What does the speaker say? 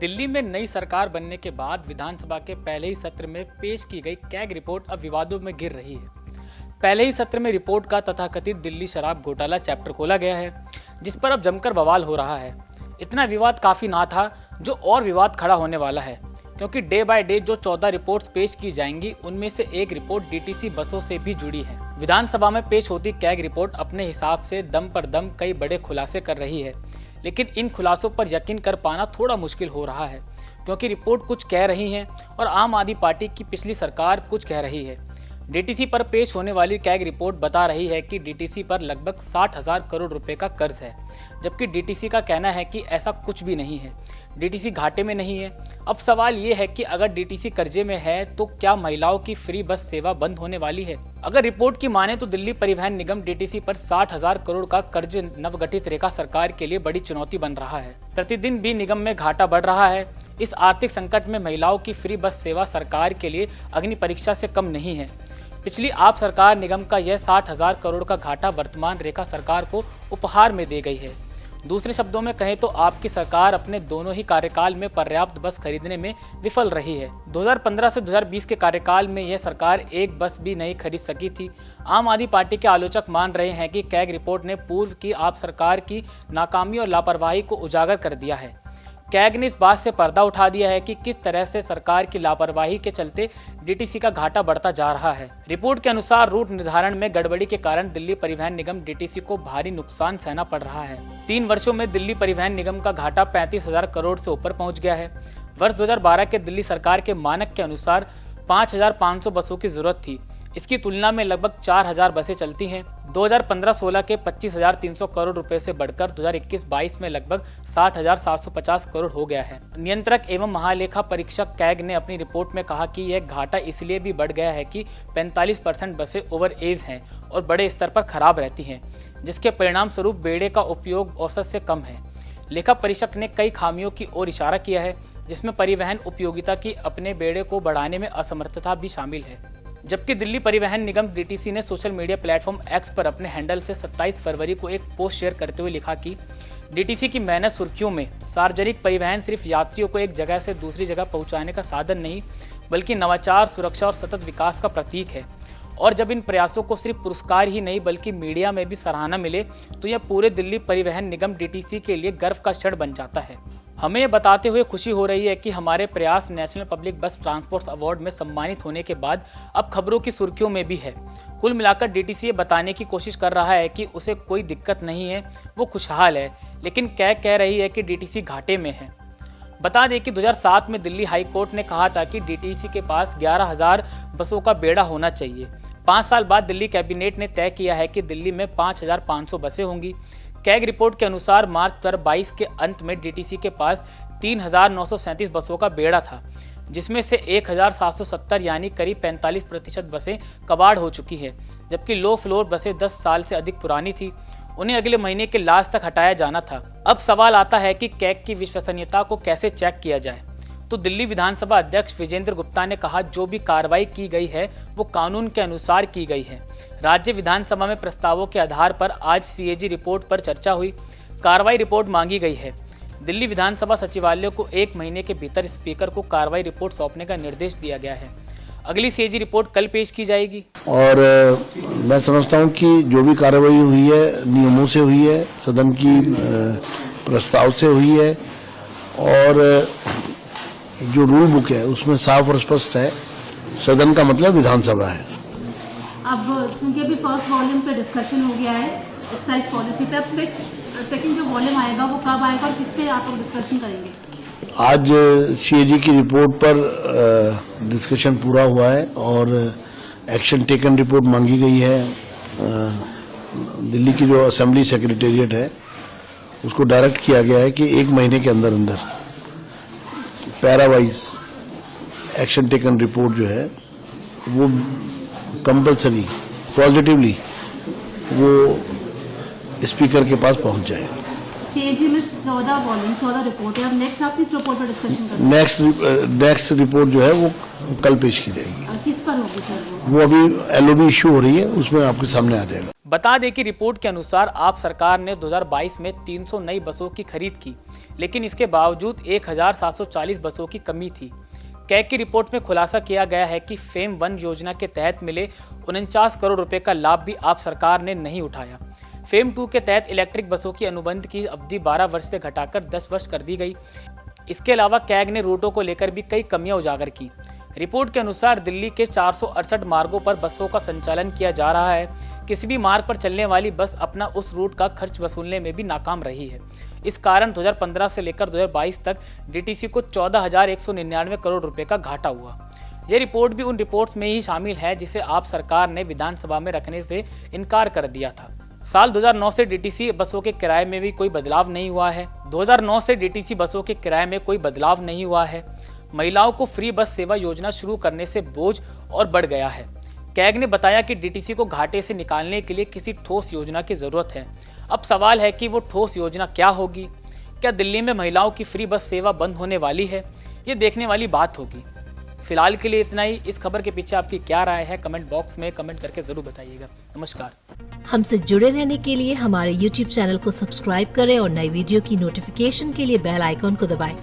दिल्ली में नई सरकार बनने के बाद विधानसभा के पहले ही सत्र में पेश की गई कैग रिपोर्ट अब विवादों में घिर रही है। पहले ही सत्र में रिपोर्ट का तथाकथित दिल्ली शराब घोटाला चैप्टर खोला गया है, जिस पर अब जमकर बवाल हो रहा है। इतना विवाद काफी ना था, जो और विवाद खड़ा होने वाला है, क्योंकि डे बाय डे जो 14 रिपोर्ट्स पेश की जाएंगी, उनमें से एक रिपोर्ट डीटीसी बसों से भी जुड़ी है। विधानसभा में पेश होती कैग रिपोर्ट अपने हिसाब से दम पर दम कई बड़े खुलासे कर रही है, लेकिन इन खुलासों पर यकीन कर पाना थोड़ा मुश्किल हो रहा है, क्योंकि रिपोर्ट कुछ कह रही है और आम आदमी पार्टी की पिछली सरकार कुछ कह रही है। डीटीसी पर पेश होने वाली कैग रिपोर्ट बता रही है कि डीटीसी पर लगभग 60,000 करोड़ रुपए का कर्ज है, जबकि डीटीसी का कहना है कि ऐसा कुछ भी नहीं है, डीटीसी घाटे में नहीं है। अब सवाल ये है कि अगर डीटीसी कर्जे में है तो क्या महिलाओं की फ्री बस सेवा बंद होने वाली है? अगर रिपोर्ट की माने तो दिल्ली परिवहन निगम डीटीसी पर 60,000 करोड़ का कर्ज नवगठित रेखा सरकार के लिए बड़ी चुनौती बन रहा है। प्रतिदिन भी निगम में घाटा बढ़ रहा है। इस आर्थिक संकट में महिलाओं की फ्री बस सेवा सरकार के लिए अग्नि परीक्षा से कम नहीं है। पिछली आप सरकार निगम का यह 60,000 करोड़ का घाटा वर्तमान रेखा सरकार को उपहार में दे गई है। दूसरे शब्दों में कहें तो आपकी सरकार अपने दोनों ही कार्यकाल में पर्याप्त बस खरीदने में विफल रही है। 2015 से 2020 के कार्यकाल में यह सरकार एक बस भी नहीं खरीद सकी थी। आम आदमी पार्टी के आलोचक मान रहे हैं कि कैग रिपोर्ट ने पूर्व की आप सरकार की नाकामी और लापरवाही को उजागर कर दिया है। कैग ने इस बात से पर्दा उठा दिया है कि किस तरह से सरकार की लापरवाही के चलते डीटीसी का घाटा बढ़ता जा रहा है। रिपोर्ट के अनुसार रूट निर्धारण में गड़बड़ी के कारण दिल्ली परिवहन निगम डीटीसी को भारी नुकसान सहना पड़ रहा है। 3 वर्षों में दिल्ली परिवहन निगम का घाटा 35,000 करोड़ से ऊपर पहुंच गया है। वर्ष 2012 के दिल्ली सरकार के मानक के अनुसार 5,500 बसों की जरूरत थी। इसकी तुलना में लगभग 4,000 बसें चलती हैं। 2015-16 के 25,300 करोड़ रुपए से बढ़कर 2021-22 में लगभग 60,750 करोड़ हो गया है। नियंत्रक एवं महालेखा परीक्षक कैग ने अपनी रिपोर्ट में कहा कि यह घाटा इसलिए भी बढ़ गया है कि 45% बसें ओवर एज हैं और बड़े स्तर पर खराब रहती हैं, जिसके परिणाम स्वरूप बेड़े का उपयोग औसत से कम है। लेखा परीक्षक ने कई खामियों की ओर इशारा किया है, जिसमें परिवहन उपयोगिता की अपने बेड़े को बढ़ाने में असमर्थता भी शामिल है। जबकि दिल्ली परिवहन निगम डीटीसी ने सोशल मीडिया प्लेटफॉर्म एक्स पर अपने हैंडल से 27 फरवरी को एक पोस्ट शेयर करते हुए लिखा कि डीटीसी की मेहनत सुर्खियों में। सार्वजनिक परिवहन सिर्फ यात्रियों को एक जगह से दूसरी जगह पहुंचाने का साधन नहीं, बल्कि नवाचार, सुरक्षा और सतत विकास का प्रतीक है। और जब इन प्रयासों को सिर्फ पुरस्कार ही नहीं बल्कि मीडिया में भी सराहना मिले, तो यह पूरे दिल्ली परिवहन निगम डीटीसी के लिए गर्व का क्षण बन जाता है। हमें ये बताते हुए खुशी हो रही है कि हमारे प्रयास नेशनल पब्लिक बस ट्रांसपोर्ट अवार्ड में सम्मानित होने के बाद अब खबरों की सुर्खियों में भी है। कुल मिलाकर डीटीसी ये बताने की कोशिश कर रहा है कि उसे कोई दिक्कत नहीं है, वो खुशहाल है, लेकिन कैग कह रही है कि डीटीसी घाटे में है। बता दें कि 2007 में दिल्ली हाई कोर्ट ने कहा था कि डीटीसी के पास 11,000 बसों का बेड़ा होना चाहिए। 5 साल बाद दिल्ली कैबिनेट ने तय किया है कि दिल्ली में 5,500 बसें होंगी। कैग रिपोर्ट के अनुसार मार्च 2022 के अंत में डीटीसी के पास 3,937 बसों का बेड़ा था, जिसमें से 1,770 यानी करीब 45% बसें कबाड़ हो चुकी है, जबकि लो फ्लोर बसें 10 साल से अधिक पुरानी थी। उन्हें अगले महीने के लास्ट तक हटाया जाना था। अब सवाल आता है कि कैग की विश्वसनीयता को कैसे चेक किया जाए। तो दिल्ली विधानसभा अध्यक्ष विजेंद्र गुप्ता ने कहा, जो भी कार्रवाई की गई है वो कानून के अनुसार की गई है। राज्य विधानसभा में प्रस्तावों के आधार पर आज सीएजी रिपोर्ट पर चर्चा हुई। कार्रवाई रिपोर्ट मांगी गई है। दिल्ली विधानसभा सचिवालय को 1 महीने के भीतर स्पीकर को कार्रवाई रिपोर्ट सौंपने का निर्देश दिया गया है। अगली सीएजी रिपोर्ट कल पेश की जाएगी। और मैं समझता हूं कि जो भी कार्रवाई हुई है नियमों से हुई है, सदन की प्रस्ताव से हुई है, और जो रूल बुक है उसमें साफ और स्पष्ट है, सदन का मतलब विधानसभा है। अब चूंकि अभी फर्स्ट वॉल्यूम पे डिस्कशन हो गया है एक्साइज पॉलिसी पे, अब सेकंड जो वॉल्यूम आएगा वो कब आएगा और किस पे आप लोग डिस्कशन करेंगे? आज सीएजी की रिपोर्ट पर डिस्कशन पूरा हुआ है और एक्शन टेकन रिपोर्ट मांगी गई है। दिल्ली की जो असेंबली सेक्रेटेरिएट है उसको डायरेक्ट किया गया है कि 1 महीने के अंदर अंदर पैरावाइज एक्शन टेकन रिपोर्ट जो है वो कंपल्सरी पॉजिटिवली वो स्पीकर के पास पहुंच जाए। सीएजी में 14 रिपोर्ट है। अब नेक्स्ट आप किस रिपोर्ट पर डिस्कशन करेंगे? नेक्स्ट रिपोर्ट जो है वो कल पेश की जाएगी। किस पर होगी सर? वो अभी एलओबी इश्यू हो रही है, उसमें आपके सामने आ जाएगा। बता दें कि रिपोर्ट के अनुसार आप सरकार ने 2022 में 300 नई बसों की खरीद की, लेकिन इसके बावजूद 1740 बसों की कमी थी। कैग की रिपोर्ट में खुलासा किया गया है कि फेम 1 योजना के तहत मिले 49 करोड़ रुपए का लाभ भी आप सरकार ने नहीं उठाया। फेम 2 के तहत इलेक्ट्रिक बसों की अनुबंध की अवधि 12 वर्ष से घटाकर 10 वर्ष कर दी गई। इसके अलावा कैग ने रूटों को लेकर भी कई कमियां उजागर की। रिपोर्ट के अनुसार दिल्ली के 468 मार्गों पर बसों का संचालन किया जा रहा है। किसी भी मार्ग पर चलने वाली बस अपना उस रूट का खर्च वसूलने में भी नाकाम रही है। इस कारण 2015 से लेकर 2022 तक डीटीसी को 14,199 करोड़ रुपए का घाटा हुआ। यह रिपोर्ट भी उन रिपोर्ट्स में ही शामिल है जिसे आप सरकार ने विधानसभा में रखने से इनकार कर दिया था। साल 2009 से डीटीसी बसों के किराए में भी कोई बदलाव नहीं हुआ है। 2009 से डीटीसी बसों के किराए में कोई बदलाव नहीं हुआ है। महिलाओं को फ्री बस सेवा योजना शुरू करने से बोझ और बढ़ गया है। कैग ने बताया कि डीटीसी को घाटे से निकालने के लिए किसी ठोस योजना की जरूरत है। अब सवाल है कि वो ठोस योजना क्या होगी? क्या दिल्ली में महिलाओं की फ्री बस सेवा बंद होने वाली है? ये देखने वाली बात होगी। फिलहाल के लिए इतना ही। इस खबर के पीछे आपकी क्या राय है, कमेंट बॉक्स में कमेंट करके जरूर बताइएगा। नमस्कार। हमसे जुड़े रहने के लिए हमारे YouTube चैनल को सब्सक्राइब करें और नई वीडियो की नोटिफिकेशन के लिए बेल आइकॉन को दबाएं।